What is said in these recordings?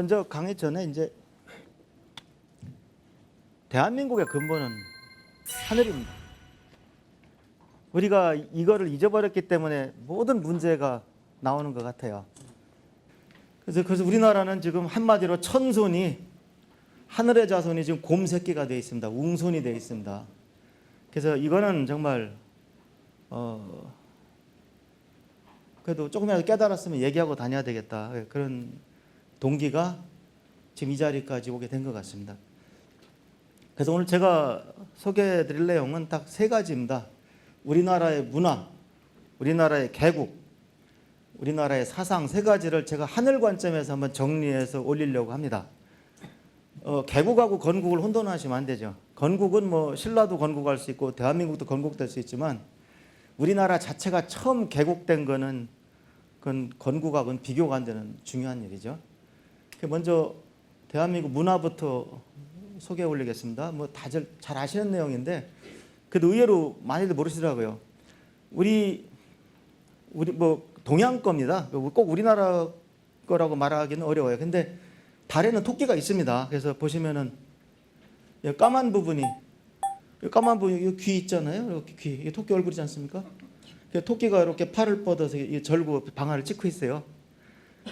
먼저 강의 전에 이제 대한민국의 근본은 하늘입니다. 우리가 이거를 잊어버렸기 때문에 모든 문제가 나오는 것 같아요. 그래서 우리나라는 지금 한마디로 천손이, 하늘의 자손이 지금 곰 새끼가 되어 있습니다. 웅손이 되어 있습니다. 그래서 이거는 정말 그래도 조금이라도 깨달았으면 얘기하고 다녀야 되겠다, 그런 동기가 지금 이 자리까지 오게 된 것 같습니다. 그래서 오늘 제가 소개해 드릴 내용은 딱 세 가지입니다. 우리나라의 문화, 우리나라의 개국, 우리나라의 사상, 세 가지를 제가 하늘 관점에서 한번 정리해서 올리려고 합니다. 개국하고 건국을 혼돈하시면 안 되죠. 건국은 뭐 신라도 건국할 수 있고 대한민국도 건국될 수 있지만 우리나라 자체가 처음 개국된 거는 그건 건국하고는 비교가 안 되는 중요한 일이죠. 먼저 대한민국 문화부터 소개해 올리겠습니다. 뭐 다들 잘 아시는 내용인데 그래도 의외로 많이들 모르시더라고요. 우리 뭐 동양 겁니다. 꼭 우리나라 거라고 말하기는 어려워요. 근데 달에는 토끼가 있습니다. 그래서 보시면은 까만 부분이, 귀 있잖아요. 이렇게 귀, 이게 토끼 얼굴이지 않습니까? 토끼가 이렇게 팔을 뻗어서 절구 방아를 찍고 있어요.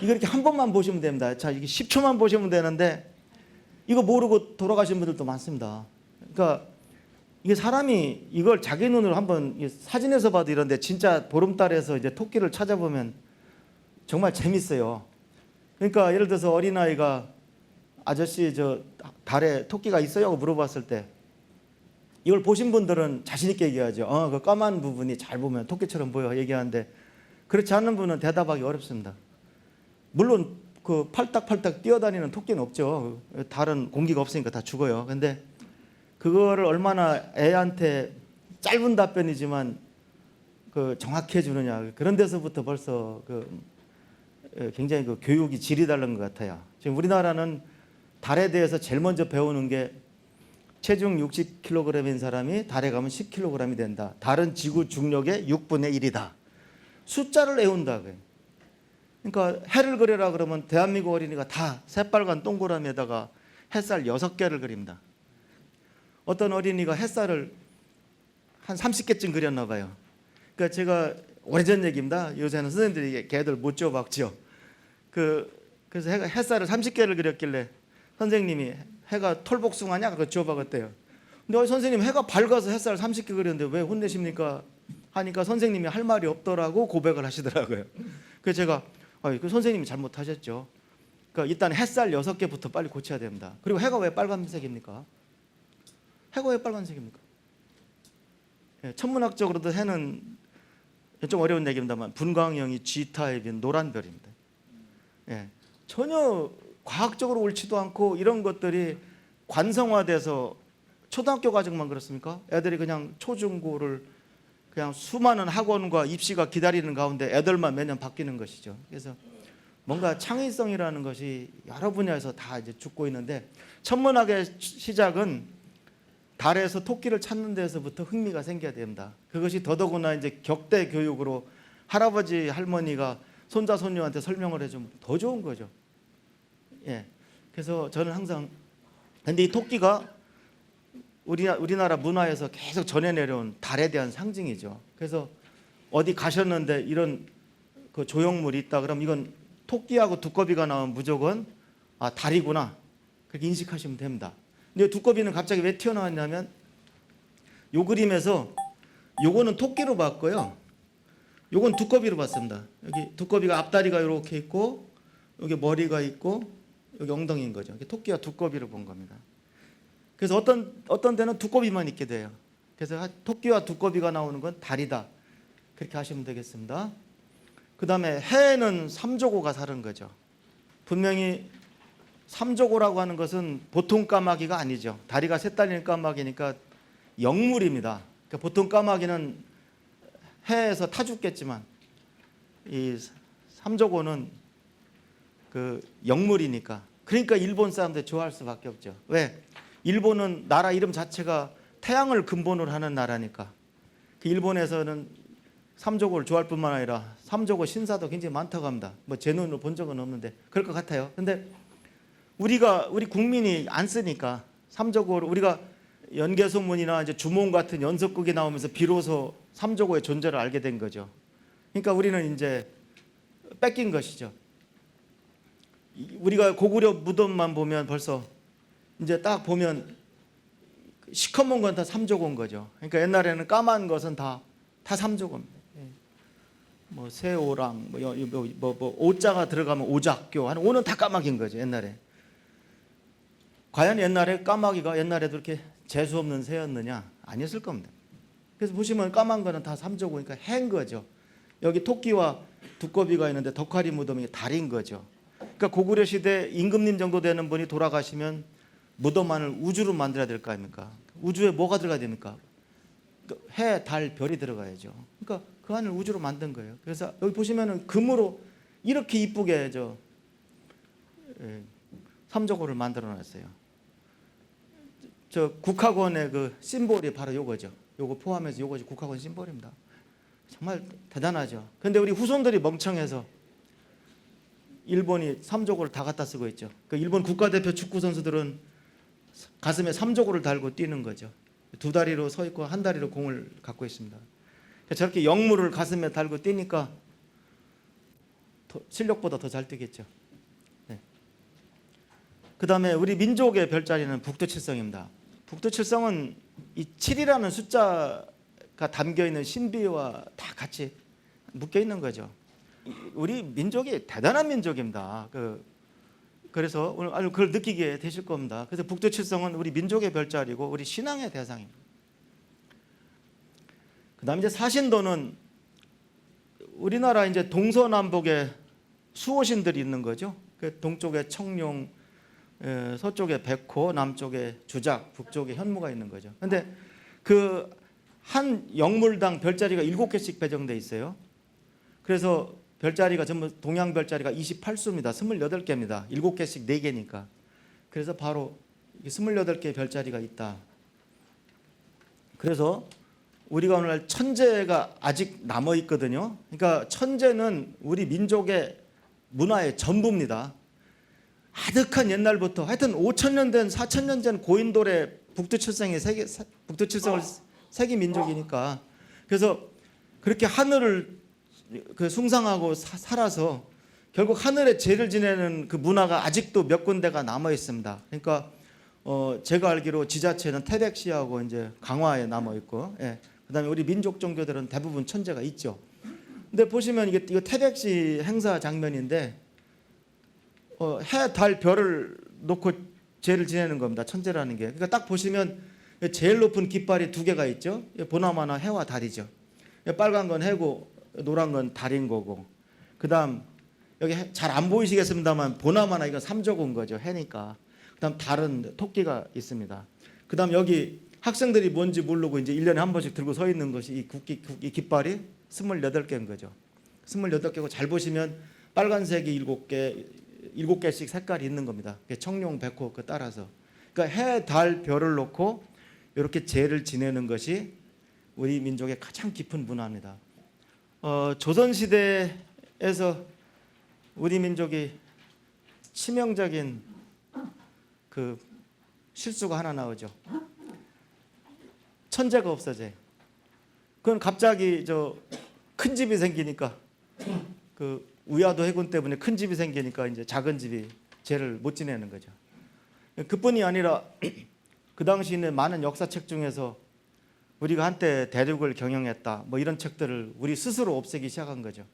이거 이렇게 한 번만 보시면 됩니다. 자, 이게 10초만 보시면 되는데 이거 모르고 돌아가신 분들도 많습니다. 그러니까 이게 사람이 이걸 자기 눈으로 한번 사진에서 봐도 이런데 진짜 보름달에서 이제 토끼를 찾아보면 정말 재밌어요. 그러니까 예를 들어서 어린아이가 아저씨 저 달에 토끼가 있어요? 하고 물어봤을 때 이걸 보신 분들은 자신 있게 얘기하죠. 그 까만 부분이 잘 보면 토끼처럼 보여 얘기하는데 그렇지 않은 분은 대답하기 어렵습니다. 물론 그 팔딱팔딱 뛰어다니는 토끼는 없죠. 달은 공기가 없으니까 다 죽어요. 근데 그거를 얼마나 애한테 짧은 답변이지만 그 정확해 주느냐, 그런 데서부터 벌써 굉장히 그 교육이 질이 다른 것 같아요. 지금 우리나라는 달에 대해서 제일 먼저 배우는 게 체중 60kg인 사람이 달에 가면 10kg이 된다. 달은 지구 중력의 6분의 1이다. 숫자를 외운다. 그러니까 해를 그려라 그러면 대한민국 어린이가 다 새빨간 동그라미에다가 햇살 6개를 그립니다. 어떤 어린이가 햇살을 한 30개쯤 그렸나 봐요. 그러니까 제가 오래전 얘기입니다. 요새는 선생님들이 걔들 못 줘박죠. 그래서 햇살을 30개를 그렸길래 선생님이 해가 톨복숭아냐? 그거 줘박았대요. 근데 선생님 해가 밝아서 햇살을 30개 그렸는데 왜 혼내십니까? 하니까 선생님이 할 말이 없더라고 고백을 하시더라고요. 그래서 제가 그 선생님이 잘못하셨죠. 그러니까 일단 햇살 6개부터 빨리 고쳐야 됩니다. 그리고 해가 왜 빨간색입니까? 해가 왜 빨간색입니까? 천문학적으로도 해는 좀 어려운 얘기입니다만 분광형이 G타입인 노란 별입니다. 전혀 과학적으로 옳지도 않고 이런 것들이 관성화돼서 초등학교 과정만 그렇습니까? 애들이 그냥 초중고를 그냥 수많은 학원과 입시가 기다리는 가운데 애들만 매년 바뀌는 것이죠. 그래서 뭔가 창의성이라는 것이 여러 분야에서 다 이제 죽고 있는데 천문학의 시작은 달에서 토끼를 찾는 데서부터 흥미가 생겨야 됩니다. 그것이 더더구나 이제 격대 교육으로 할아버지 할머니가 손자 손녀한테 설명을 해주면 더 좋은 거죠. 그래서 저는 항상 근데 이 토끼가 우리나라 문화에서 계속 전해 내려온 달에 대한 상징이죠. 그래서 어디 가셨는데 이런 그 조형물이 있다 그러면 이건 토끼하고 두꺼비가 나오면 무조건 달이구나 그렇게 인식하시면 됩니다. 근데 두꺼비는 갑자기 왜 튀어나왔냐면 요 그림에서 요거는 토끼로 봤고요. 요건 두꺼비로 봤습니다. 여기 두꺼비가 앞다리가 이렇게 있고 여기 머리가 있고 여기 엉덩이인 거죠. 토끼와 두꺼비를 본 겁니다. 그래서 어떤 데는 두꺼비만 있게 돼요. 그래서 토끼와 두꺼비가 나오는 건 달이다. 그렇게 하시면 되겠습니다. 그 다음에 해는 삼조고가 사는 거죠. 분명히 삼조고라고 하는 것은 보통 까마귀가 아니죠. 다리가 세 달린 까마귀니까 영물입니다. 그러니까 보통 까마귀는 해에서 타 죽겠지만 이 삼조고는 그 영물이니까 그러니까 일본 사람들 좋아할 수밖에 없죠. 왜? 일본은 나라 이름 자체가 태양을 근본으로 하는 나라니까. 그 일본에서는 삼조고를 좋아할 뿐만 아니라 삼조고 신사도 굉장히 많다고 합니다. 뭐 제 눈으로 본 적은 없는데 그럴 것 같아요. 근데 우리 국민이 안 쓰니까 삼조고를 우리가 연개소문이나 이제 주몽 같은 연속극이 나오면서 비로소 삼조고의 존재를 알게 된 거죠. 그러니까 우리는 이제 뺏긴 것이죠. 우리가 고구려 무덤만 보면 벌써 이제 딱 보면 시커먼 건 다 삼조고인 거죠. 그러니까 옛날에는 까만 것은 다 삼조고입니다. 뭐 새오랑 뭐 오자가 들어가면 오작교 하는 오는 다 까마귀인 거죠. 옛날에. 과연 옛날에 까마귀가 옛날에도 이렇게 재수 없는 새였느냐? 아니었을 겁니다. 그래서 보시면 까만 거는 다 삼조고니까 해인 거죠. 여기 토끼와 두꺼비가 있는데 덕화리 무덤이 달인 거죠. 그러니까 고구려 시대 임금님 정도 되는 분이 돌아가시면 무덤만을 우주로 만들어야 될 거 아닙니까? 우주에 뭐가 들어가야 됩니까? 해, 달, 별이 들어가야죠. 그러니까 그 안을 우주로 만든 거예요. 그래서 여기 보시면은 금으로 이렇게 이쁘게 삼조고를 만들어 놨어요. 저 국학원의 그 심볼이 바로 요거죠. 요거 포함해서 요것이 국학원 심볼입니다. 정말 대단하죠. 근데 우리 후손들이 멍청해서 일본이 삼조고를 다 갖다 쓰고 있죠. 그 일본 국가대표 축구 선수들은 가슴에 삼조고를 달고 뛰는 거죠. 두 다리로 서 있고 한 다리로 공을 갖고 있습니다. 저렇게 영물을 가슴에 달고 뛰니까 실력보다 더 잘 뛰겠죠. 네. 그 다음에 우리 민족의 별자리는 북두칠성입니다. 북두칠성은 이 7이라는 숫자가 담겨있는 신비와 다 같이 묶여있는 거죠. 우리 민족이 대단한 민족입니다. 그래서 오늘 아주 그걸 느끼게 되실 겁니다. 그래서 북두칠성은 우리 민족의 별자리고 우리 신앙의 대상입니다. 그 다음에 이제 사신도는 우리나라 이제 동서남북에 수호신들이 있는 거죠. 그 동쪽에 청룡, 서쪽에 백호, 남쪽에 주작, 북쪽에 현무가 있는 거죠. 근데 그 한 영물당 별자리가 7개씩 배정돼 있어요. 그래서 별자리가 전부 동양 별자리가 28수입니다. 28개입니다. 7개씩 4개니까. 그래서 바로 28개의 별자리가 있다. 그래서 우리가 오늘날 천재가 아직 남아 있거든요. 그러니까 천재는 우리 민족의 문화의 전부입니다. 아득한 옛날부터 하여튼 5,000년 된 4,000년 전 고인돌의 북두칠성을 세계 민족이니까 그래서 그렇게 하늘을 숭상하고 살아서 결국 하늘의 죄를 지내는 그 문화가 아직도 몇 군데가 남아 있습니다. 그러니까 제가 알기로 지자체는 태백시하고 이제 강화에 남아 있고, 예. 그다음에 우리 민족 종교들은 대부분 천재가 있죠. 근데 보시면 이거 태백시 행사 장면인데 해, 달, 별을 놓고 죄를 지내는 겁니다. 천재라는 게. 그러니까 딱 보시면 제일 높은 깃발이 2개가 있죠. 보나마나 해와 달이죠. 빨간 건 해고 노란 건 달인 거고. 그다음 여기 잘 안 보이시겠습니다만 보나마나 이건 삼조고인 거죠. 해니까. 그다음 달은 토끼가 있습니다. 그다음 여기 학생들이 뭔지 모르고 이제 1년에 한 번씩 들고 서 있는 것이 이 깃발이 28개인 거죠. 28개고 잘 보시면 빨간색이 7개씩 색깔이 있는 겁니다. 청룡, 백호 그 따라서. 그러니까 해, 달, 별을 놓고 이렇게 제를 지내는 것이 우리 민족의 가장 깊은 문화입니다. 조선시대에서 우리 민족이 치명적인 그 실수가 하나 나오죠. 천재가 없어져요. 그건 갑자기 큰 집이 생기니까 그 우야도 해군 때문에 큰 집이 생기니까 이제 작은 집이 죄를 못 지내는 거죠. 그뿐이 아니라 그 당시 있는 많은 역사책 중에서 우리가 한때 대륙을 경영했다 뭐 이런 책들을 우리 스스로 없애기 시작한 거죠.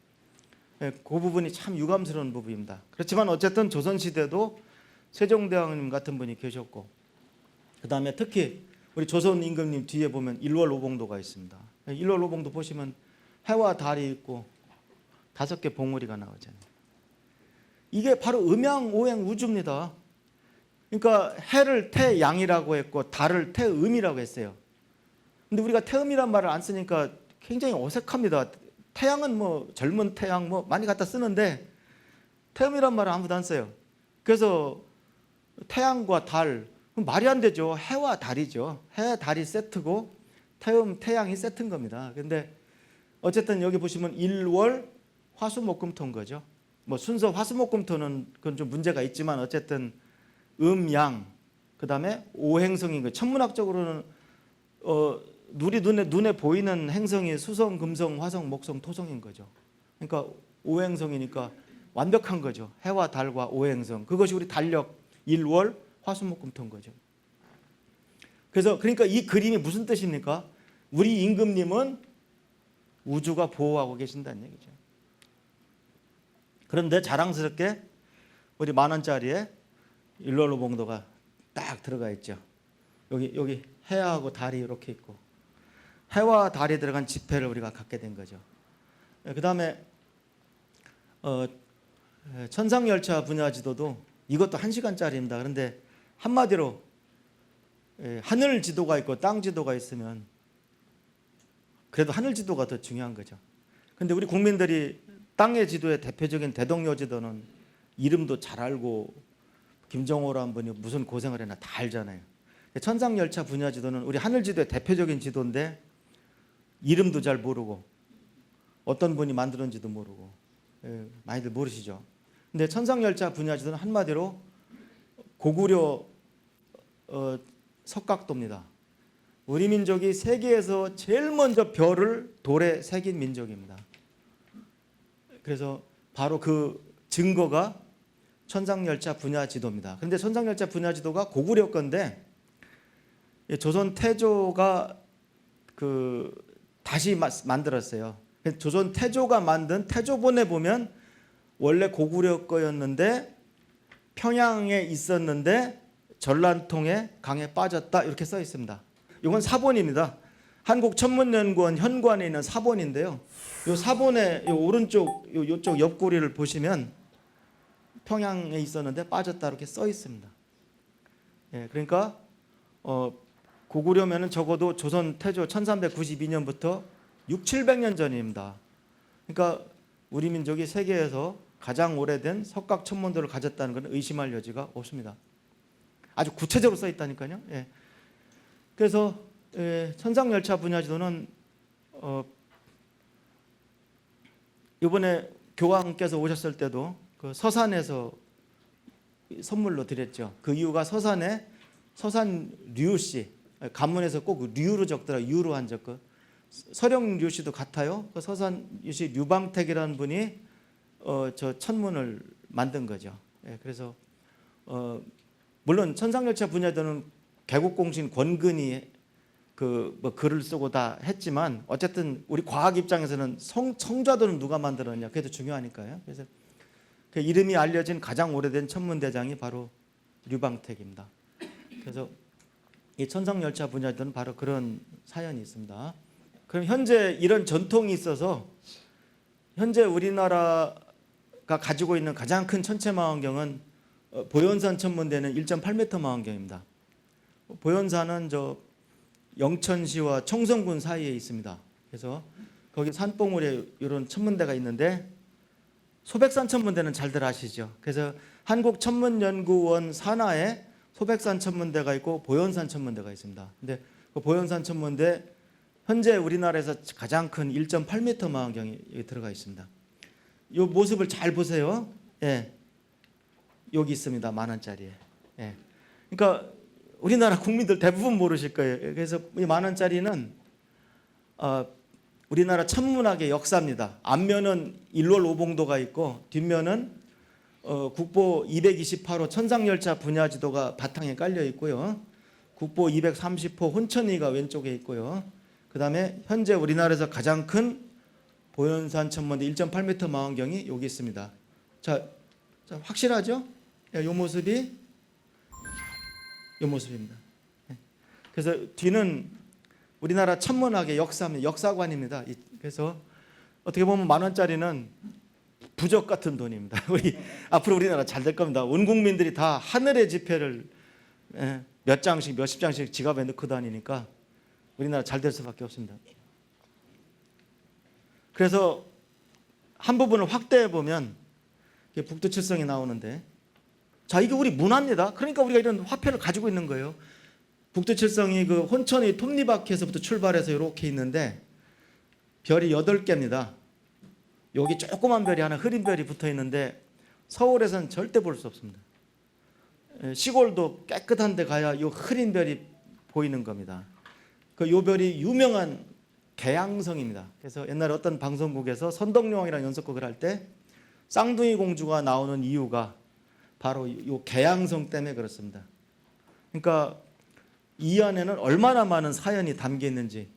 그 부분이 참 유감스러운 부분입니다. 그렇지만 어쨌든 조선시대도 세종대왕님 같은 분이 계셨고 그 다음에 특히 우리 조선 임금님 뒤에 보면 일월오봉도가 있습니다. 일월오봉도 보시면 해와 달이 있고 5개 봉우리가 나오잖아요. 이게 바로 음양오행 우주입니다. 그러니까 해를 태양이라고 했고 달을 태음이라고 했어요. 근데 우리가 태음이란 말을 안 쓰니까 굉장히 어색합니다. 태양은 뭐 젊은 태양 뭐 많이 갖다 쓰는데 태음이란 말을 아무도 안 써요. 그래서 태양과 달 말이 안 되죠. 해와 달이죠. 해, 달이 세트고 태음, 태양이 세트인 겁니다. 근데 어쨌든 여기 보시면 일월 화수목금토인 거죠. 뭐 순서 화수목금토는 그건 좀 문제가 있지만 어쨌든 양, 그다음에 오행성인 거예요. 천문학적으로는 우리 눈에 보이는 행성이 수성, 금성, 화성, 목성, 토성인 거죠. 그러니까 오행성이니까 완벽한 거죠. 해와 달과 오행성. 그것이 우리 달력, 일월, 화수목금토인 거죠. 그래서 그러니까 이 그림이 무슨 뜻입니까? 우리 임금님은 우주가 보호하고 계신다는 얘기죠. 그런데 자랑스럽게 우리 10,000원짜리에 일월오봉도가 딱 들어가 있죠. 여기 해하고 달이 이렇게 있고 해와 달이 들어간 지폐를 우리가 갖게 된 거죠. 그 다음에 천상열차 분야지도도 이것도 1시간짜리입니다. 그런데 한마디로 하늘 지도가 있고 땅 지도가 있으면 그래도 하늘 지도가 더 중요한 거죠. 그런데 우리 국민들이 땅의 지도의 대표적인 대동여 지도는 이름도 잘 알고 김정호라는 분이 무슨 고생을 했나 다 알잖아요. 천상열차 분야 지도는 우리 하늘 지도의 대표적인 지도인데 이름도 잘 모르고 어떤 분이 만들었는지도 모르고 많이들 모르시죠. 근데 천상열차 분야 지도는 한마디로 고구려 석각도입니다. 우리 민족이 세계에서 제일 먼저 별을 돌에 새긴 민족입니다. 그래서 바로 그 증거가 천상열차 분야 지도입니다. 그런데 천상열차 분야 지도가 고구려 건데 조선 태조가 다시 만들었어요. 조선 태조가 만든 태조본에 보면 원래 고구려 거였는데 평양에 있었는데 전란통에 강에 빠졌다 이렇게 써 있습니다. 이건 사본입니다. 한국천문연구원 현관에 있는 사본인데요. 이 사본의 오른쪽 이쪽 옆구리를 보시면 평양에 있었는데 빠졌다 이렇게 써 있습니다. 그러니까 고구려면은 적어도 조선 태조 1392년부터 600~700년 전입니다. 그러니까 우리 민족이 세계에서 가장 오래된 석각 천문도를 가졌다는 것은 의심할 여지가 없습니다. 아주 구체적으로 써 있다니까요. 그래서 천상열차 분야 지도는 이번에 교황께서 오셨을 때도 그 서산에서 선물로 드렸죠. 그 이유가 서산에 서산류씨, 간문에서 꼭 류로 적더라. 유로 한 적거. 서령류씨도 같아요. 그 서산류씨 류방택이라는 분이 저 천문을 만든 거죠. 그래서 물론 천상열차 분야도는 개국공신 권근이 글을 쓰고 다 했지만 어쨌든 우리 과학 입장에서는 성좌도는 누가 만들었냐 그게 더 중요하니까요. 그래서 그 이름이 알려진 가장 오래된 천문대장이 바로 류방택입니다. 그래서 이 천상열차 분야도는 바로 그런 사연이 있습니다. 그럼 현재 이런 전통이 있어서 현재 우리나라가 가지고 있는 가장 큰 천체망원경은 보현산 천문대는 1.8m 망원경입니다. 보현산은 영천시와 청송군 사이에 있습니다. 그래서 거기 산봉우리에 이런 천문대가 있는데 소백산 천문대는 잘들 아시죠? 그래서 한국천문연구원 산하에 소백산 천문대가 있고 보현산 천문대가 있습니다. 근데 그 보현산 천문대 현재 우리나라에서 가장 큰 1.8m 망원경이 여기 들어가 있습니다. 이 모습을 잘 보세요. 여기 있습니다. 10,000원짜리에. 그러니까 우리나라 국민들 대부분 모르실 거예요. 그래서 이 10,000원짜리는 우리나라 천문학의 역사입니다. 앞면은 일월오봉도가 있고 뒷면은 국보 228호 천상열차 분야지도가 바탕에 깔려 있고요. 국보 230호 혼천이가 왼쪽에 있고요. 그 다음에 현재 우리나라에서 가장 큰 보현산 천문대 1.8m 망원경이 여기 있습니다. 자 확실하죠? 이 모습이 이 모습입니다. 그래서 뒤는 우리나라 천문학의 역사관입니다. 그래서 어떻게 보면 10,000원짜리는 부적 같은 돈입니다. 앞으로 우리나라 잘 될 겁니다. 온 국민들이 다 하늘의 지폐를 몇 장씩 몇십 장씩 지갑에 넣고 다니니까 우리나라 잘 될 수밖에 없습니다. 그래서 한 부분을 확대해 보면 북두칠성이 나오는데 자 이게 우리 문화입니다. 그러니까 우리가 이런 화폐를 가지고 있는 거예요. 북두칠성이 그 혼천의 톱니바퀴에서부터 출발해서 이렇게 있는데 별이 8개입니다. 여기 조그만 별이 하나 흐린 별이 붙어 있는데 서울에서는 절대 볼 수 없습니다. 시골도 깨끗한 데 가야 요 흐린 별이 보이는 겁니다. 그 요 별이 유명한 계양성입니다. 그래서 옛날에 어떤 방송국에서 선덕여왕이라는 연속극을 할 때 쌍둥이 공주가 나오는 이유가 바로 요 계양성 때문에 그렇습니다. 그러니까 이 안에는 얼마나 많은 사연이 담겨 있는지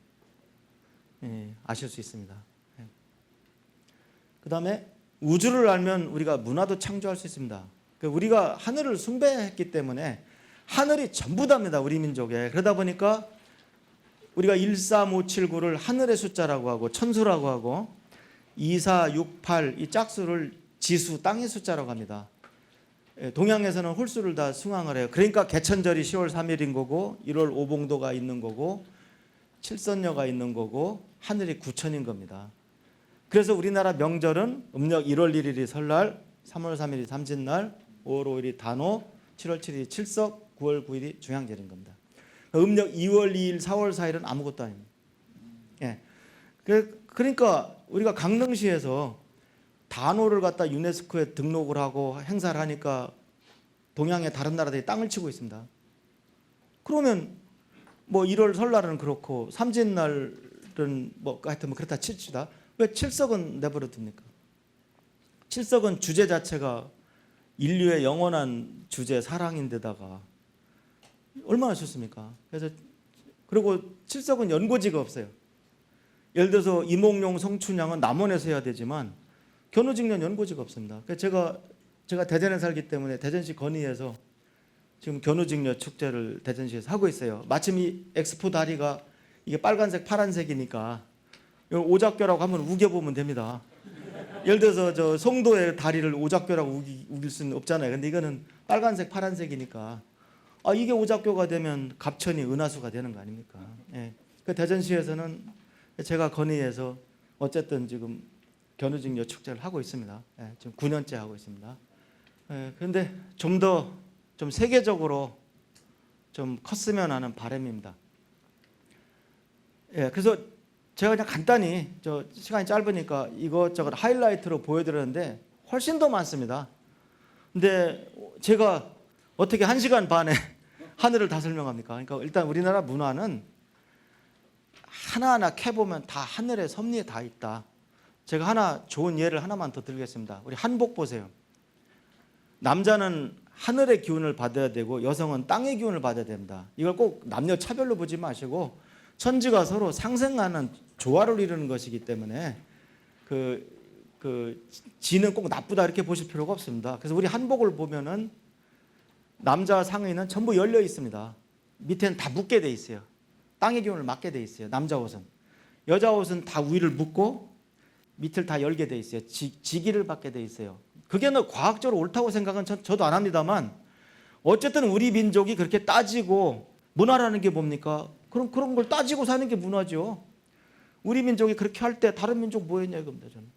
아실 수 있습니다. 그 다음에 우주를 알면 우리가 문화도 창조할 수 있습니다. 우리가 하늘을 숭배했기 때문에 하늘이 전부 답니다. 우리 민족에. 그러다 보니까 우리가 13579를 하늘의 숫자라고 하고 천수라고 하고 2468 이 짝수를 지수 땅의 숫자라고 합니다. 동양에서는 홀수를 다 숭앙을 해요. 그러니까 개천절이 10월 3일인 거고 1월 오봉도가 있는 거고 칠선녀가 있는 거고 하늘이 구천인 겁니다. 그래서 우리나라 명절은 음력 1월 1일이 설날, 3월 3일이 삼진날, 5월 5일이 단오, 7월 7일이 칠석, 9월 9일이 중양절인 겁니다. 음력 2월 2일, 4월 4일은 아무것도 아닙니다. 예. 그러니까 우리가 강릉시에서 단오를 갖다 유네스코에 등록을 하고 행사를 하니까 동양의 다른 나라들이 땅을 치고 있습니다. 그러면 뭐 1월 설날은 그렇고 삼진날은 뭐 하여튼 뭐 그렇다 칩시다. 왜 칠석은 내버려 둡니까? 칠석은 주제 자체가 인류의 영원한 주제 사랑인데다가 얼마나 좋습니까? 그래서 그리고 칠석은 연고지가 없어요. 예를 들어서 이몽룡, 성춘향은 남원에서 해야 되지만 견우직년 연고지가 없습니다. 그래서 제가 대전에 살기 때문에 대전시 건의에서 지금 견우직녀 축제를 대전시에서 하고 있어요. 마침 이 엑스포 다리가 이게 빨간색, 파란색이니까 오작교라고 한번 우겨보면 됩니다. 예를 들어서 저 송도의 다리를 오작교라고 우길 수는 없잖아요. 근데 이거는 빨간색, 파란색이니까 이게 오작교가 되면 갑천이 은하수가 되는 거 아닙니까? 예. 그 대전시에서는 제가 건의해서 어쨌든 지금 견우직녀 축제를 하고 있습니다. 예, 지금 9년째 하고 있습니다. 그런데 좀 더 좀 세계적으로 좀 컸으면 하는 바람입니다. 예, 그래서 제가 그냥 간단히 시간이 짧으니까 이것저것 하이라이트로 보여드렸는데 훨씬 더 많습니다. 근데 제가 어떻게 1시간 반에 하늘을 다 설명합니까? 그러니까 일단 우리나라 문화는 하나하나 캐보면 다 하늘의 섭리에 다 있다. 제가 좋은 예를 하나만 더 드리겠습니다. 우리 한복 보세요. 남자는 하늘의 기운을 받아야 되고 여성은 땅의 기운을 받아야 됩니다. 이걸 꼭 남녀 차별로 보지 마시고 천지가 서로 상생하는 조화를 이루는 것이기 때문에 지는 꼭 나쁘다 이렇게 보실 필요가 없습니다. 그래서 우리 한복을 보면은 남자 상의는 전부 열려 있습니다. 밑에는 다 묶게 돼 있어요. 땅의 기운을 맡게 돼 있어요. 남자 옷은. 여자 옷은 다 위를 묶고 밑을 다 열게 돼 있어요. 지기를 받게 돼 있어요. 그게 과학적으로 옳다고 생각은 저도 안 합니다만 어쨌든 우리 민족이 그렇게 따지고 문화라는 게 뭡니까? 그런 걸 따지고 사는 게 문화죠. 우리 민족이 그렇게 할 때 다른 민족 뭐 했냐 이겁니다. 저는.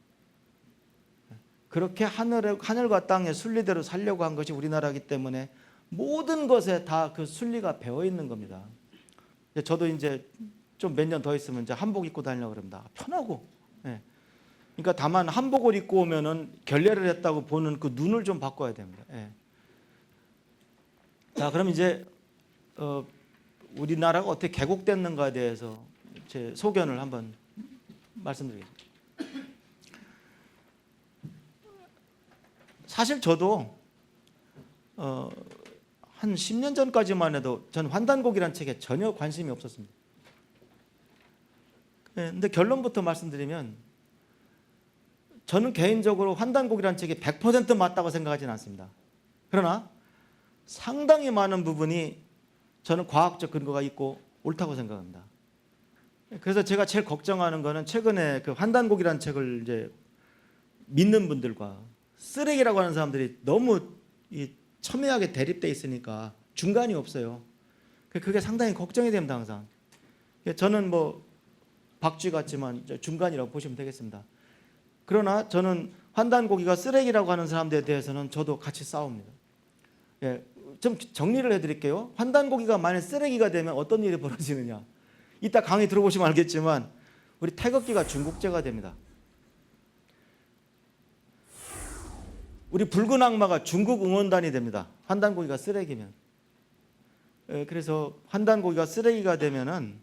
그렇게 하늘과 땅의 순리대로 살려고 한 것이 우리나라이기 때문에 모든 것에 다 그 순리가 배어 있는 겁니다. 저도 이제 좀 몇 년 더 있으면 이제 한복 입고 다니려고 그럽니다. 편하고. 예. 그러니까 다만 한복을 입고 오면은 결례를 했다고 보는 그 눈을 좀 바꿔야 됩니다. 예. 자, 그럼 이제 우리나라가 어떻게 개국됐는가에 대해서 제 소견을 한번 말씀드리겠습니다. 사실 저도 한 10년 전까지만 해도 저는 환단곡이라는 책에 전혀 관심이 없었습니다. 근데 결론부터 말씀드리면 저는 개인적으로 환단곡이라는 책이 100% 맞다고 생각하지는 않습니다. 그러나 상당히 많은 부분이 저는 과학적 근거가 있고 옳다고 생각합니다. 그래서 제가 제일 걱정하는 거는 최근에 그 환단곡이라는 책을 이제 믿는 분들과 쓰레기라고 하는 사람들이 너무 첨예하게 대립돼 있으니까 중간이 없어요. 그게 상당히 걱정이 됩니다. 항상. 저는 뭐 박쥐 같지만 중간이라고 보시면 되겠습니다. 그러나 저는 환단고기가 쓰레기라고 하는 사람들에 대해서는 저도 같이 싸웁니다. 예, 좀 정리를 해드릴게요. 환단고기가 만약 쓰레기가 되면 어떤 일이 벌어지느냐. 이따 강의 들어보시면 알겠지만 우리 태극기가 중국제가 됩니다. 우리 붉은 악마가 중국 응원단이 됩니다. 환단고기가 쓰레기면. 그래서 환단고기가 쓰레기가 되면은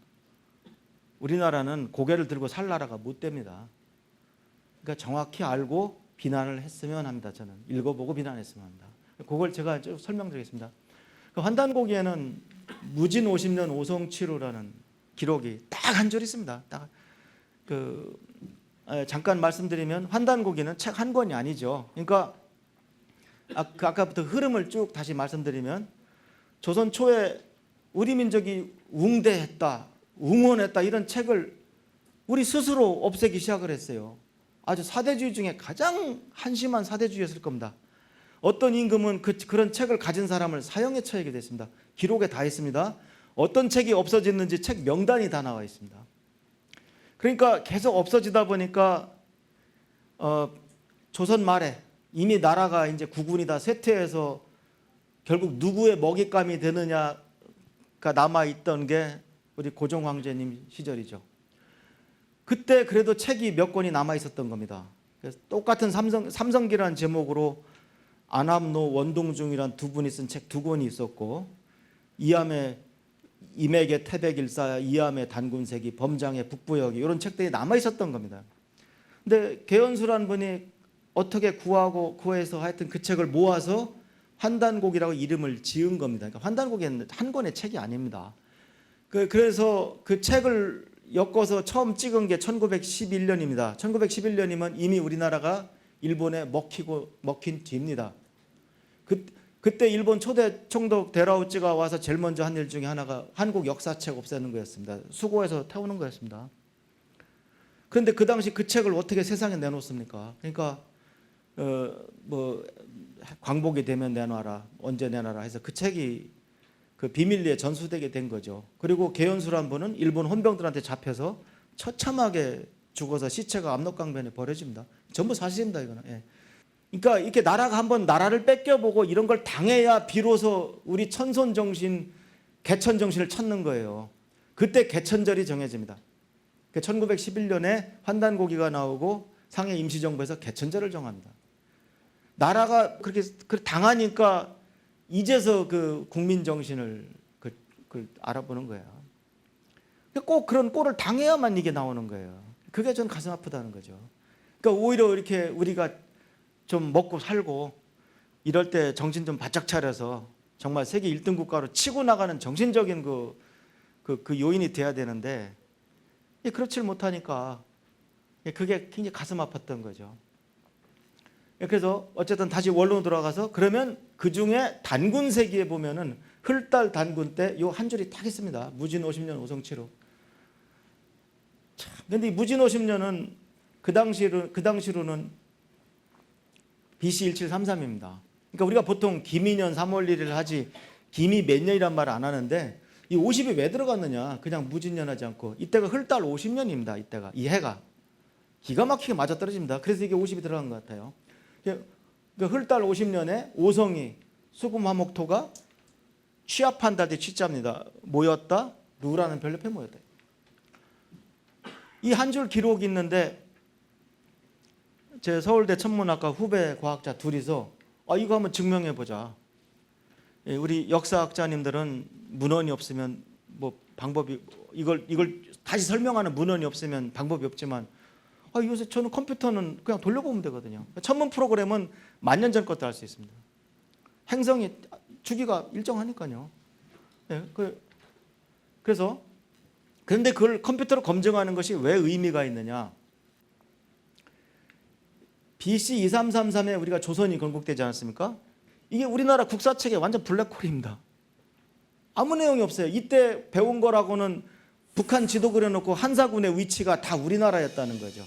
우리나라는 고개를 들고 살 나라가 못 됩니다. 그러니까 정확히 알고 비난을 했으면 합니다. 저는 읽어보고 비난했으면 합니다. 그걸 제가 좀 설명드리겠습니다. 그 환단고기에는 무진 50년 오성치루라는 기록이 딱 한 줄 있습니다. 딱 잠깐 말씀드리면 환단고기는 책 한 권이 아니죠. 그러니까 아까부터 흐름을 쭉 다시 말씀드리면 조선 초에 우리 민족이 웅대했다, 웅원했다 이런 책을 우리 스스로 없애기 시작을 했어요. 아주 사대주의 중에 가장 한심한 사대주의였을 겁니다. 어떤 임금은 그런 책을 가진 사람을 사형에 처하게 됐습니다. 기록에 다 있습니다. 어떤 책이 없어졌는지 책 명단이 다 나와 있습니다. 그러니까 계속 없어지다 보니까 조선 말에 이미 나라가 이제 구군이 다 쇠퇴해서 결국 누구의 먹잇감이 되느냐가 남아있던 게 우리 고종 황제님 시절이죠. 그때 그래도 책이 몇 권이 남아있었던 겁니다. 그래서 똑같은 삼성기라는 제목으로 안암노 원동중이란 두 분이 쓴 책 두 권이 있었고, 이암의 임액의 태백일사, 이암의 단군세기, 범장의 북부여기 이런 책들이 남아있었던 겁니다. 근데 개연수란 분이 어떻게 구해서 하여튼 그 책을 모아서 환단곡이라고 이름을 지은 겁니다. 그러니까 환단곡은 한 권의 책이 아닙니다. 그래서 그 책을 엮어서 처음 찍은 게 1911년입니다. 1911년이면 이미 우리나라가 일본에 먹힌 뒤입니다. 그때 일본 초대 총독 데라우찌가 와서 제일 먼저 한 일 중에 하나가 한국 역사책 없애는 거였습니다. 수고해서 태우는 거였습니다. 그런데 그 당시 그 책을 어떻게 세상에 내놓습니까? 그러니까 광복이 되면 내놔라, 언제 내놔라 해서 그 책이 그 비밀리에 전수되게 된 거죠. 그리고 개연수란 분은 일본 혼병들한테 잡혀서 처참하게 죽어서 시체가 압록강변에 버려집니다. 전부 사실입니다, 이거는. 예. 그러니까 이렇게 나라가 한번 나라를 뺏겨보고 이런 걸 당해야 비로소 우리 천손 정신, 개천 정신을 찾는 거예요. 그때 개천절이 정해집니다. 1911년에 환단고기가 나오고 상해 임시정부에서 개천절을 정합니다. 나라가 그렇게 당하니까 이제서 그 국민 정신을 알아보는 거예요. 꼭 그런 꼴을 당해야만 이게 나오는 거예요. 그게 전 가슴 아프다는 거죠. 그러니까 오히려 이렇게 우리가 좀 먹고 살고 이럴 때 정신 좀 바짝 차려서 정말 세계 1등 국가로 치고 나가는 정신적인 그 요인이 돼야 되는데 그렇지 못하니까 그게 굉장히 가슴 아팠던 거죠. 그래서 어쨌든 다시 원론으로 돌아가서 그러면 그 중에 단군세기에 보면은 흘달 단군 때 요 한 줄이 딱 있습니다. 무진 50년 오성치루. 그런데 이 무진 50년은 그 당시로는 BC 1733입니다. 그러니까 우리가 보통 기미년 3월 1일 하지 기미 몇 년이란 말을 안 하는데 이 50이 왜 들어갔느냐? 그냥 무진년 하지 않고 이때가 흘달 50년입니다. 이때가 이 해가 기가 막히게 맞아떨어집니다. 그래서 이게 50이 들어간 것 같아요. 그 흘달 50년에 오성이 수금화목토가 취합한다의 취자입니다. 모였다 루라는 별 옆에 모였다. 이 한 줄 기록이 있는데 제 서울대 천문학과 후배 과학자 둘이서 이거 한번 증명해 보자. 우리 역사학자님들은 문헌이 없으면 뭐 방법이 이걸 다시 설명하는 문헌이 없으면 방법이 없지만 요새 저는 컴퓨터는 그냥 돌려보면 되거든요. 천문 프로그램은 10,000년 전 것도 알 수 있습니다. 행성이 주기가 일정하니까요. 네, 그래서 그런데 그걸 컴퓨터로 검증하는 것이 왜 의미가 있느냐? BC 2333에 우리가 조선이 건국되지 않았습니까? 이게 우리나라 국사책에 완전 블랙홀입니다. 아무 내용이 없어요. 이때 배운 거라고는 북한 지도 그려놓고 한사군의 위치가 다 우리나라였다는 거죠.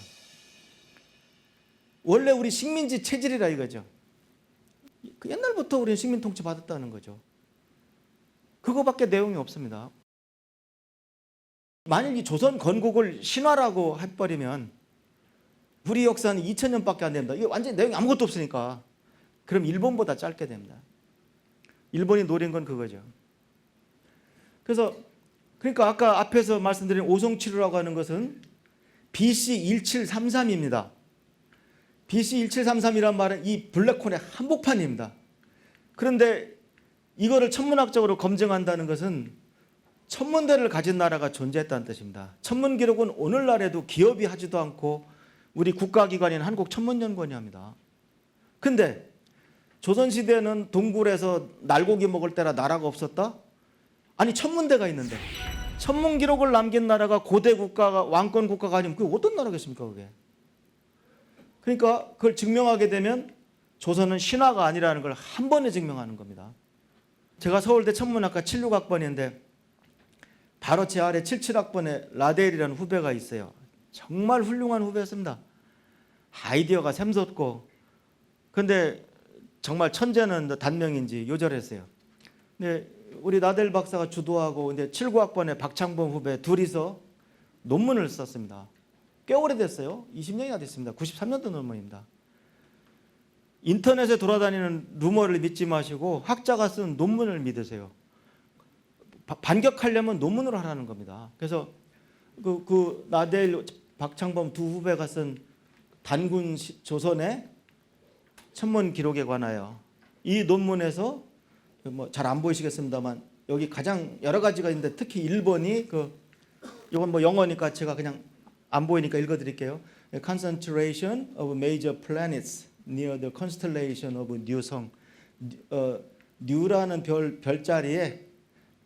원래 우리 식민지 체질이라 이거죠. 옛날부터 우리는 식민 통치 받았다는 거죠. 그거밖에 내용이 없습니다. 만약 이 조선 건국을 신화라고 해버리면 우리 역사는 2000년밖에 안 됩니다. 이게 완전히 내용이 아무것도 없으니까. 그럼 일본보다 짧게 됩니다. 일본이 노린 건 그거죠. 그러니까 아까 앞에서 말씀드린 오성치루라고 하는 것은 BC 1733입니다. BC 1733이란 말은 이 블랙홀의 한복판입니다. 그런데 이거를 천문학적으로 검증한다는 것은 천문대를 가진 나라가 존재했다는 뜻입니다. 천문 기록은 오늘날에도 기업이 하지도 않고 우리 국가기관인 한국천문연구원이 합니다. 근데 조선시대에는 동굴에서 날고기 먹을 때라 나라가 없었다? 아니 천문대가 있는데 천문 기록을 남긴 나라가 고대 국가가 왕권 국가가 아니면 그게 어떤 나라겠습니까 그게? 그러니까 그걸 증명하게 되면 조선은 신화가 아니라는 걸 한 번에 증명하는 겁니다. 제가 서울대 천문학과 76학번인데 바로 제 아래 77학번에 라데일이라는 후배가 있어요. 정말 훌륭한 후배였습니다. 아이디어가 샘솟고 근데 정말 천재는 단명인지 요절했어요. 근데 우리 라데일 박사가 주도하고 근데 79학번에 박창범 후배 둘이서 논문을 썼습니다. 꽤 오래됐어요. 20년이나 됐습니다. 93년도 논문입니다. 인터넷에 돌아다니는 루머를 믿지 마시고 학자가 쓴 논문을 믿으세요. 반격하려면 논문으로 하라는 겁니다. 그래서 그 라데일 박창범 두 후배가 쓴 단군 조선의 천문 기록에 관하여 이 논문에서 뭐 잘 안 보이시겠습니다만 여기 가장 여러 가지가 있는데 특히 1번이 이건 뭐 영어니까 제가 그냥 안 보이니까 읽어드릴게요. Concentration of major planets near the constellation of 뉴성. 뉴라는 별자리에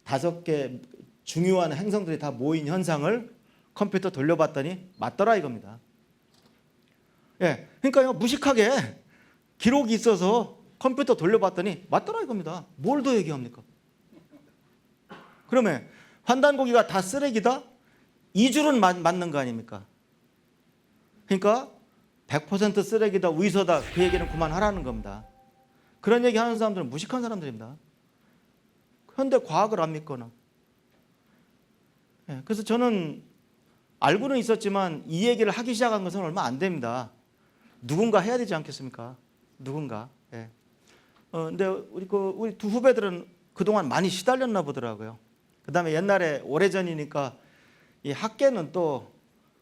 5개 중요한 행성들이 다 모인 현상을 컴퓨터 돌려봤더니 맞더라 이겁니다. 예, 그러니까요 무식하게 기록이 있어서 컴퓨터 돌려봤더니 맞더라 이겁니다. 뭘 더 얘기합니까? 그러면 환단고기가 다 쓰레기다? 2줄은 맞는 거 아닙니까? 그러니까 100% 쓰레기다, 위서다 그 얘기는 그만하라는 겁니다. 그런 얘기 하는 사람들은 무식한 사람들입니다. 현대 과학을 안 믿거나. 예, 그래서 저는 알고는 있었지만 이 얘기를 하기 시작한 것은 얼마 안 됩니다. 누군가 해야 되지 않겠습니까? 누군가. 예. 근데 우리 두 후배들은 그동안 많이 시달렸나 보더라고요. 그다음에 옛날에 오래전이니까 이 학계는 또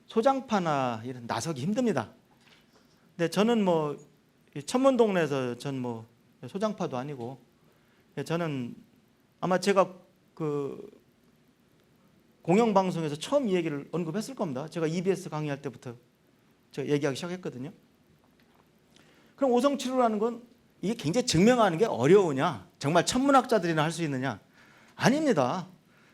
소장파나 이런 나서기 힘듭니다. 근데 저는 뭐 천문동네에서 전 뭐 소장파도 아니고 저는 아마 제가 그 공영방송에서 처음 이 얘기를 언급했을 겁니다. 제가 EBS 강의할 때부터 제가 얘기하기 시작했거든요. 그럼 오성치료라는 건 이게 굉장히 증명하는 게 어려우냐? 정말 천문학자들이나 할 수 있느냐? 아닙니다.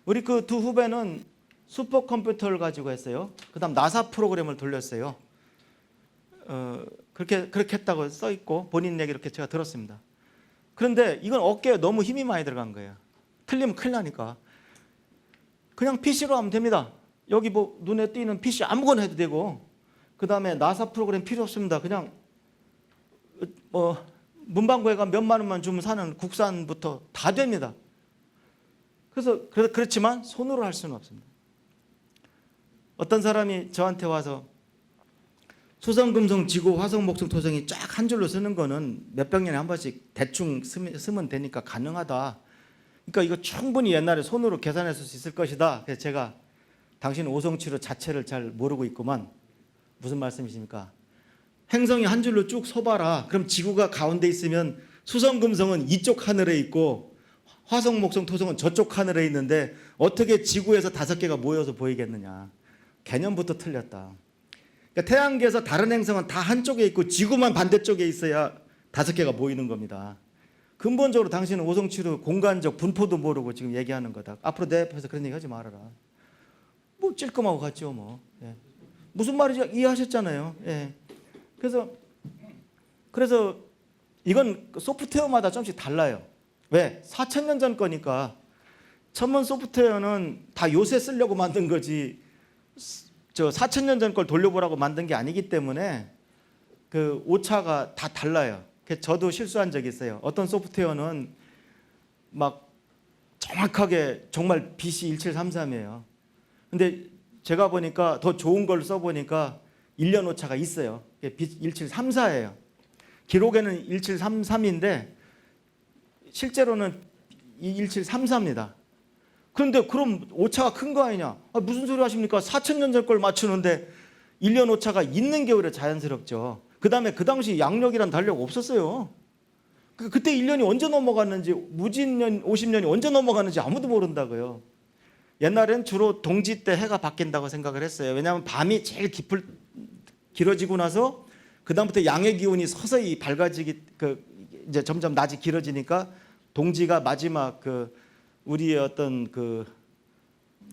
우리 그 두 후배는 슈퍼컴퓨터를 가지고 했어요. 그다음 나사 프로그램을 돌렸어요. 그렇게 했다고 써 있고 본인 얘기 이렇게 제가 들었습니다. 그런데 이건 어깨에 너무 힘이 많이 들어간 거예요. 틀리면 큰일 나니까. 그냥 PC로 하면 됩니다. 여기 뭐 눈에 띄는 PC 아무거나 해도 되고 그다음에 나사 프로그램 필요 없습니다. 그냥 뭐 문방구에 가 몇만 원만 주면 사는 국산부터 다 됩니다. 그렇지만 손으로 할 수는 없습니다. 어떤 사람이 저한테 와서 수성, 금성, 지구, 화성, 목성, 토성이 쫙 한 줄로 쓰는 거는 몇백 년에 한 번씩 대충 쓰면 되니까 가능하다. 그러니까 이거 충분히 옛날에 손으로 계산했을 수 있을 것이다. 그래서 제가 당신 오성치료 자체를 잘 모르고 있구만. 무슨 말씀이십니까? 행성이 한 줄로 쭉 서봐라. 그럼 지구가 가운데 있으면 수성, 금성은 이쪽 하늘에 있고 화성, 목성, 토성은 저쪽 하늘에 있는데 어떻게 지구에서 5개가 모여서 보이겠느냐. 개념부터 틀렸다. 그러니까 태양계에서 다른 행성은 다 한쪽에 있고 지구만 반대쪽에 있어야 5개가 모이는 겁니다. 근본적으로 당신은 오성치료 공간적 분포도 모르고 지금 얘기하는 거다. 앞으로 내 앞에서 그런 얘기 하지 말아라. 뭐 찔끔하고 갔죠 뭐. 예. 무슨 말인지 이해하셨잖아요. 예. 그래서 이건 소프트웨어마다 좀씩 달라요. 왜? 4,000년 전 거니까 천문 소프트웨어는 다 요새 쓰려고 만든 거지 4,000년 전 걸 돌려보라고 만든 게 아니기 때문에 그 오차가 다 달라요. 저도 실수한 적이 있어요. 어떤 소프트웨어는 막 정확하게 정말 BC 1733이에요. 근데 제가 보니까 더 좋은 걸 써보니까 1년 오차가 있어요. 1734예요. 기록에는 1733인데 실제로는 1734입니다. 그런데 그럼 오차가 큰 거 아니냐? 무슨 소리 하십니까? 4,000년 전 걸 맞추는데 1년 오차가 있는 게 오히려 자연스럽죠. 그다음에 그 당시 양력이란 달력 없었어요. 그때 1년이 언제 넘어갔는지, 무진년 50년이 언제 넘어갔는지 아무도 모른다고요. 옛날엔 주로 동지 때 해가 바뀐다고 생각을 했어요. 왜냐하면 밤이 제일 길어지고 나서 그 다음부터 양의 기온이 서서히 밝아지기, 이제 점점 낮이 길어지니까 동지가 마지막 우리의 어떤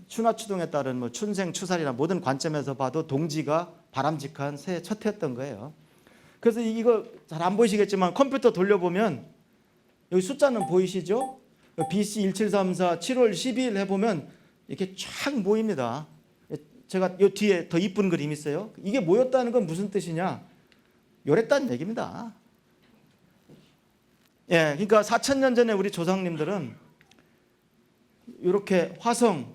추나추동에 따른 뭐 춘생 추살이나 모든 관점에서 봐도 동지가 바람직한 새해 첫 해였던 거예요. 그래서 이거 잘 안 보이시겠지만 컴퓨터 돌려보면 여기 숫자는 보이시죠? BC 1734 7월 12일 해보면 이렇게 쫙 모입니다. 제가 이 뒤에 더 이쁜 그림이 있어요. 이게 모였다는 건 무슨 뜻이냐? 요랬다는 얘기입니다. 예, 그러니까 4,000년 전에 우리 조상님들은 이렇게 화성,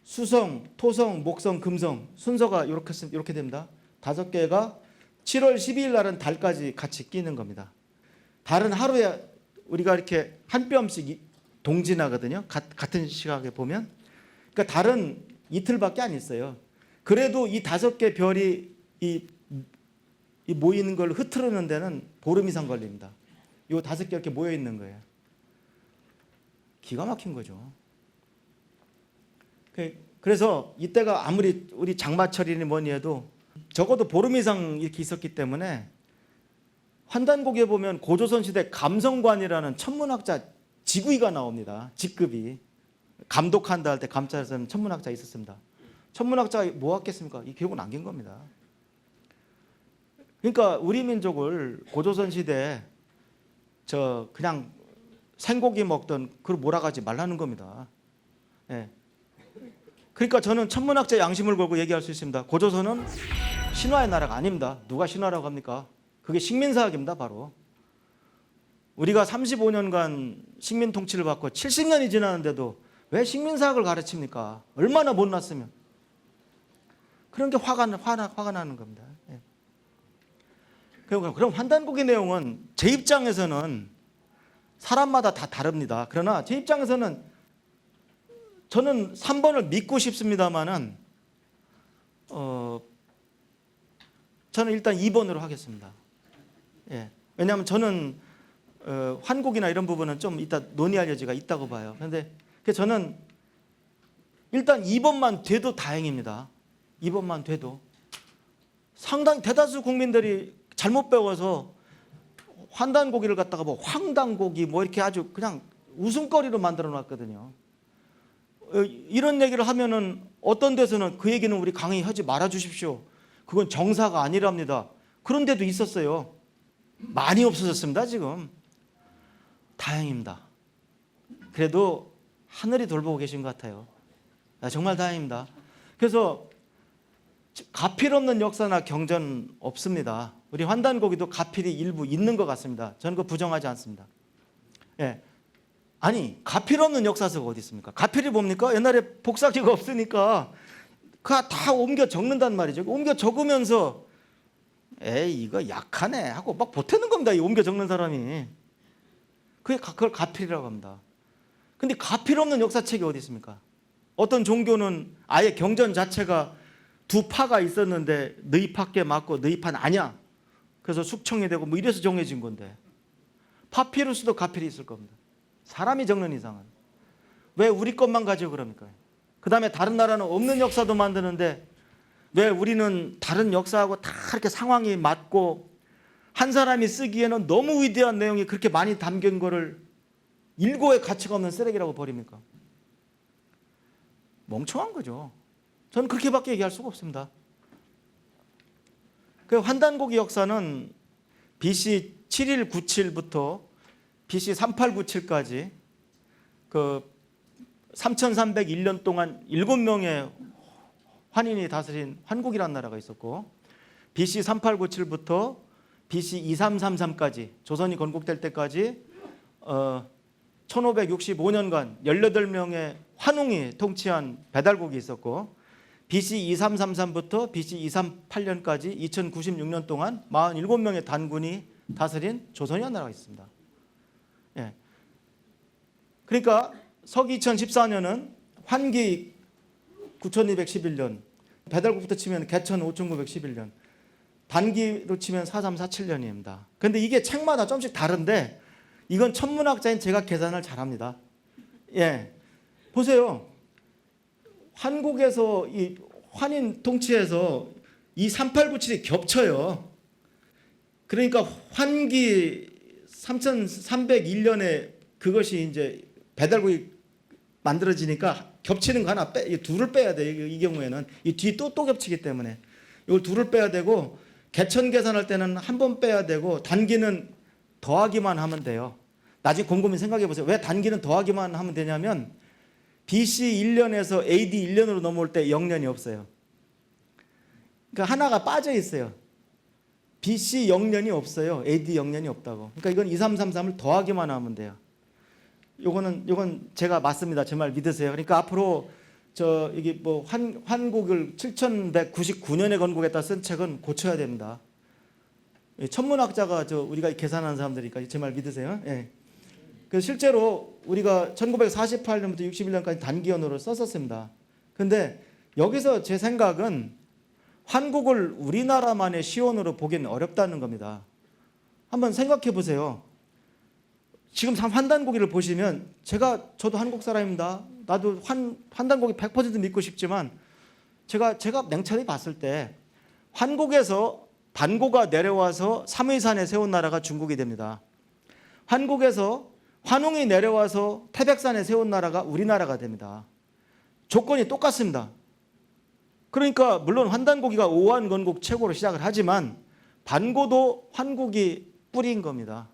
수성, 토성, 목성, 금성 순서가 이렇게 됩니다. 5개가 7월 12일 날은 달까지 같이 끼는 겁니다. 달은 하루에 우리가 이렇게 한 뼘씩 동진하거든요. 같은 시각에 보면. 그러니까 달은 이틀밖에 안 있어요. 그래도 이 5개 별이 이 모이는 걸 흐트르는 데는 보름 이상 걸립니다. 이 5개 이렇게 모여 있는 거예요. 기가 막힌 거죠. 그래서 이때가 아무리 우리 장마철이니 뭐니 해도 적어도 보름 이상 이렇게 있었기 때문에 환단곡에 보면 고조선 시대 감성관이라는 천문학자 직위가 나옵니다. 직급이. 감독한다 할 때 감찰에서는 천문학자 있었습니다. 천문학자 뭐 했겠습니까? 이 기록은 남긴 겁니다. 그러니까 우리 민족을 고조선 시대에 그냥 생고기 먹던 그걸 몰아가지 말라는 겁니다. 예. 그러니까 저는 천문학자 양심을 걸고 얘기할 수 있습니다. 고조선은 신화의 나라가 아닙니다. 누가 신화라고 합니까? 그게 식민사학입니다. 바로 우리가 35년간 식민 통치를 받고 70년이 지났는데도 왜 식민사학을 가르칩니까? 얼마나 못났으면. 그런 게 화가 나는 겁니다. 예. 그럼 환단곡의 내용은 제 입장에서는 사람마다 다 다릅니다. 그러나 제 입장에서는 저는 3번을 믿고 싶습니다만은 저는 일단 2번으로 하겠습니다. 예. 왜냐하면 저는 환곡이나 이런 부분은 좀 이따 논의할 여지가 있다고 봐요. 그런데 저는 일단 2번만 돼도 다행입니다. 2번만 돼도. 상당히 대다수 국민들이 잘못 배워서 환단고기를 갖다가 뭐 황단고기 뭐 이렇게 아주 그냥 웃음거리로 만들어 놨거든요. 이런 얘기를 하면은 어떤 데서는 그 얘기는 우리 강의 하지 말아 주십시오. 그건 정사가 아니랍니다. 그런 데도 있었어요. 많이 없어졌습니다, 지금. 다행입니다. 그래도 하늘이 돌보고 계신 것 같아요. 정말 다행입니다. 그래서 가필 없는 역사나 경전 없습니다. 우리 환단고기도 가필이 일부 있는 것 같습니다. 저는 그거 부정하지 않습니다. 예. 아니, 가필 없는 역사서가 어디 있습니까? 가필이 뭡니까? 옛날에 복사기가 없으니까 그거 다 옮겨 적는단 말이죠. 옮겨 적으면서 에이 이거 약하네 하고 막 보태는 겁니다. 이 옮겨 적는 사람이. 그걸 가필이라고 합니다. 근데 가필 없는 역사책이 어디 있습니까? 어떤 종교는 아예 경전 자체가 두 파가 있었는데 너희 파께 맞고 너희 파는 아니야. 그래서 숙청이 되고 뭐 이래서 정해진 건데 파피루스도 가필이 있을 겁니다. 사람이 적는 이상은. 왜 우리 것만 가지고 그럽니까? 그 다음에 다른 나라는 없는 역사도 만드는데 왜 우리는 다른 역사하고 다 이렇게 상황이 맞고 한 사람이 쓰기에는 너무 위대한 내용이 그렇게 많이 담긴 거를 일고의 가치가 없는 쓰레기라고 버립니까? 멍청한 거죠. 저는 그렇게밖에 얘기할 수가 없습니다. 그 환단고기 역사는 BC 7197부터 BC 3897까지 그 3301년 동안 7명의 환인이 다스린 환국이라는 나라가 있었고 BC 3897부터 BC 2333까지 조선이 건국될 때까지 1565년간 18명의 환웅이 통치한 배달국이 있었고 BC 2333부터 BC 238년까지 2096년 동안 47명의 단군이 다스린 조선이라는 나라가 있습니다. 예. 그러니까 서기 2014년은 환기 9211년, 배달국부터 치면 개천 5911년, 단기로 치면 4347년입니다. 근데 이게 책마다 좀씩 다른데 이건 천문학자인 제가 계산을 잘합니다. 예, 보세요. 한국에서 이 환인 통치에서 이 3897이 겹쳐요. 그러니까 환기 3301년에 그것이 이제 배달국이 만들어지니까 겹치는 거 하나 이 둘을 빼야 돼요. 이 경우에는 이 뒤 또 겹치기 때문에 이걸 둘을 빼야 되고, 개천 계산할 때는 한 번 빼야 되고, 단기는 더하기만 하면 돼요. 나중에 곰곰이 생각해 보세요. 왜 단기는 더하기만 하면 되냐면 BC 1년에서 AD 1년으로 넘어올 때 0년이 없어요. 그러니까 하나가 빠져 있어요. BC 0년이 없어요. AD 0년이 없다고. 그러니까 이건 2333을 더하기만 하면 돼요. 요건 제가 맞습니다. 제 말 믿으세요. 그러니까 앞으로 이게 뭐 환국을 7199년에 건국했다 쓴 책은 고쳐야 됩니다. 천문학자가 우리가 계산하는 사람들이니까 제 말 믿으세요. 예. 그래서 실제로 우리가 1948년부터 61년까지 단기연호를 썼었습니다. 근데 여기서 제 생각은 한국을 우리나라만의 시온으로 보기는 어렵다는 겁니다. 한번 생각해 보세요. 지금 환단고기를 보시면 저도 한국 사람입니다. 나도 환단고기 100% 믿고 싶지만 제가 냉철히 봤을 때 한국에서 단고가 내려와서 삼의산에 세운 나라가 중국이 됩니다. 한국에서 환웅이 내려와서 태백산에 세운 나라가 우리나라가 됩니다. 조건이 똑같습니다. 그러니까 물론 환단고기가 오한 건국 최고로 시작을 하지만 반고도 환국이 뿌리인 겁니다.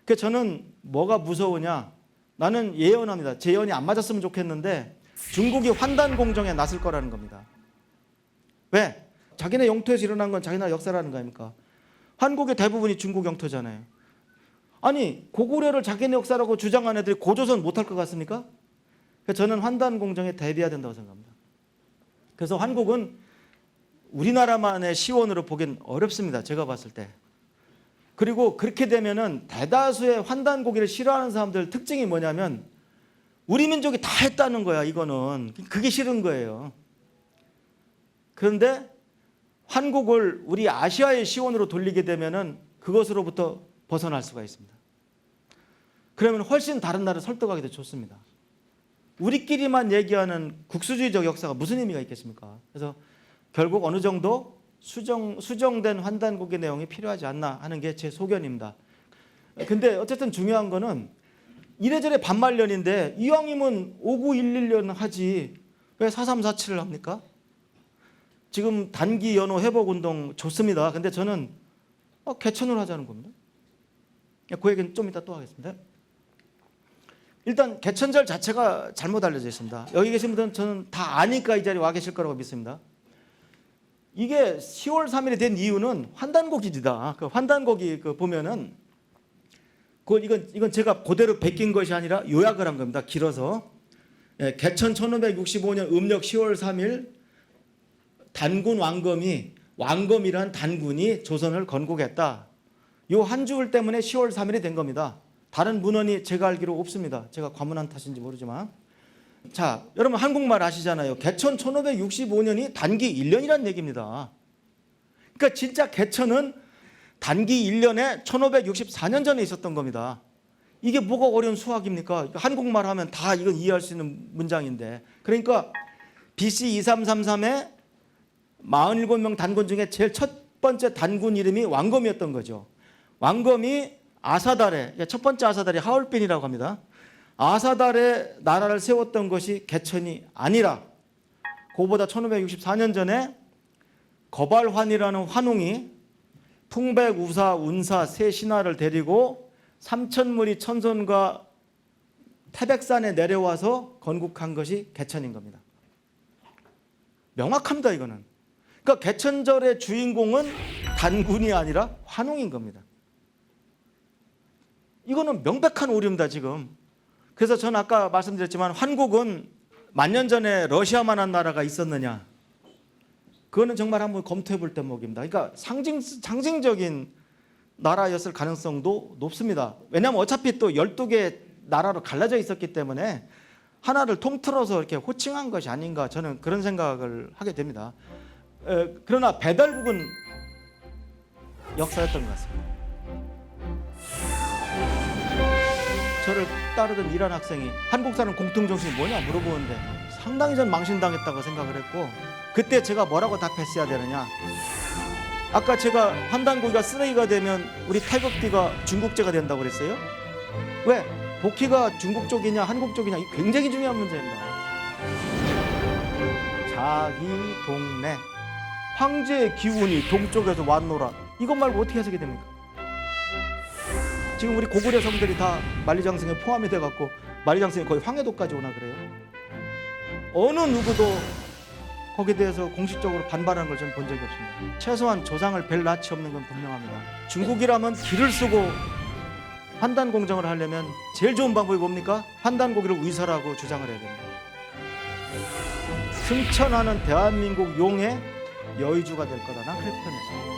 그래서 저는 뭐가 무서우냐, 나는 예언합니다. 제 예언이 안 맞았으면 좋겠는데 중국이 환단 공정에 나설 거라는 겁니다. 왜? 자기네 영토에서 일어난 건 자기네 역사라는 거 아닙니까? 한국의 대부분이 중국 영토잖아요. 아니 고구려를 자기네 역사라고 주장한 애들이 고조선 못할 것 같습니까? 그래서 저는 환단 공정에 대비해야 된다고 생각합니다. 그래서 한국은 우리나라만의 시원으로 보기엔 어렵습니다. 제가 봤을 때. 그리고 그렇게 되면은 대다수의 환단고기를 싫어하는 사람들 특징이 뭐냐면 우리 민족이 다 했다는 거야. 이거는 그게 싫은 거예요. 그런데 한국을 우리 아시아의 시원으로 돌리게 되면은 그것으로부터 벗어날 수가 있습니다. 그러면 훨씬 다른 나라를 설득하기도 좋습니다. 우리끼리만 얘기하는 국수주의적 역사가 무슨 의미가 있겠습니까? 그래서 결국 어느 정도 수정된 환단고기 내용이 필요하지 않나 하는 게 제 소견입니다. 근데 어쨌든 중요한 거는 이래저래 반말년인데 이왕이면 5911년 하지 왜 4347을 합니까? 지금 단기 연호 회복 운동 좋습니다. 근데 저는 개천으로 하자는 겁니다. 그 얘기는 좀 이따 또 하겠습니다. 일단 개천절 자체가 잘못 알려져 있습니다. 여기 계신 분들은 저는 다 아니까 이 자리에 와 계실 거라고 믿습니다. 이게 10월 3일이 된 이유는 환단고기입니다. 그 환단고기 보면은 이건 제가 그대로 베낀 것이 아니라 요약을 한 겁니다. 길어서. 개천 1565년 음력 10월 3일 단군 왕검이란 단군이 조선을 건국했다. 요 한 줄 때문에 10월 3일이 된 겁니다. 다른 문헌이 제가 알기로 없습니다. 제가 과문한 탓인지 모르지만. 자, 여러분 한국말 아시잖아요. 개천 1565년이 단기 1년이라는 얘기입니다. 그러니까 진짜 개천은 단기 1년에 1564년 전에 있었던 겁니다. 이게 뭐가 어려운 수학입니까? 한국말 하면 다 이건 이해할 수 있는 문장인데. 그러니까 BC 2333에 47명 단군 중에 제일 첫 번째 단군 이름이 왕검이었던 거죠. 왕검이 아사달에, 첫 번째 아사달이 하얼빈이라고 합니다. 아사달에 나라를 세웠던 것이 개천이 아니라 그보다 1564년 전에 거발환이라는 환웅이 풍백, 우사, 운사 세 신하를 데리고 삼천무리 천손과 태백산에 내려와서 건국한 것이 개천인 겁니다. 명확합니다. 이거는. 그러니까 개천절의 주인공은 단군이 아니라 환웅인 겁니다. 이거는 명백한 오류입니다. 지금. 그래서 저는 아까 말씀드렸지만 한국은 만년 전에 러시아만한 나라가 있었느냐, 그거는 정말 한번 검토해 볼 대목입니다. 그러니까 상징적인 나라였을 가능성도 높습니다. 왜냐하면 어차피 또 12개 나라로 갈라져 있었기 때문에 하나를 통틀어서 이렇게 호칭한 것이 아닌가, 저는 그런 생각을 하게 됩니다. 그러나 배달국은 역사였던 것 같습니다. 저를 따르던 이란 학생이 한국사는 공통정신이 뭐냐 물어보는데 상당히 전 망신당했다고 생각을 했고, 그때 제가 뭐라고 답했어야 되느냐. 아까 제가 환단고기가 쓰레기가 되면 우리 태극기가 중국제가 된다고 그랬어요. 왜? 복희가 중국 쪽이냐 한국 쪽이냐, 이 굉장히 중요한 문제입니다. 자기 동네 황제의 기운이 동쪽에서 왔노라, 이것 말고 어떻게 해석이 됩니까? 지금 우리 고구려 성들이 다 만리장성에 포함이 돼갖고 만리장성이 거의 황해도까지 오나 그래요. 어느 누구도 거기에 대해서 공식적으로 반발하는 걸 저는 본 적이 없습니다. 최소한 조상을 뵐 낯이 없는 건 분명합니다. 중국이라면 기를 쓰고 환단 공정을 하려면 제일 좋은 방법이 뭡니까? 환단고기를 위설하고 주장을 해야 됩니다. 승천하는 대한민국 용의 여의주가 될 거다, 난 그렇게 표현했습니다.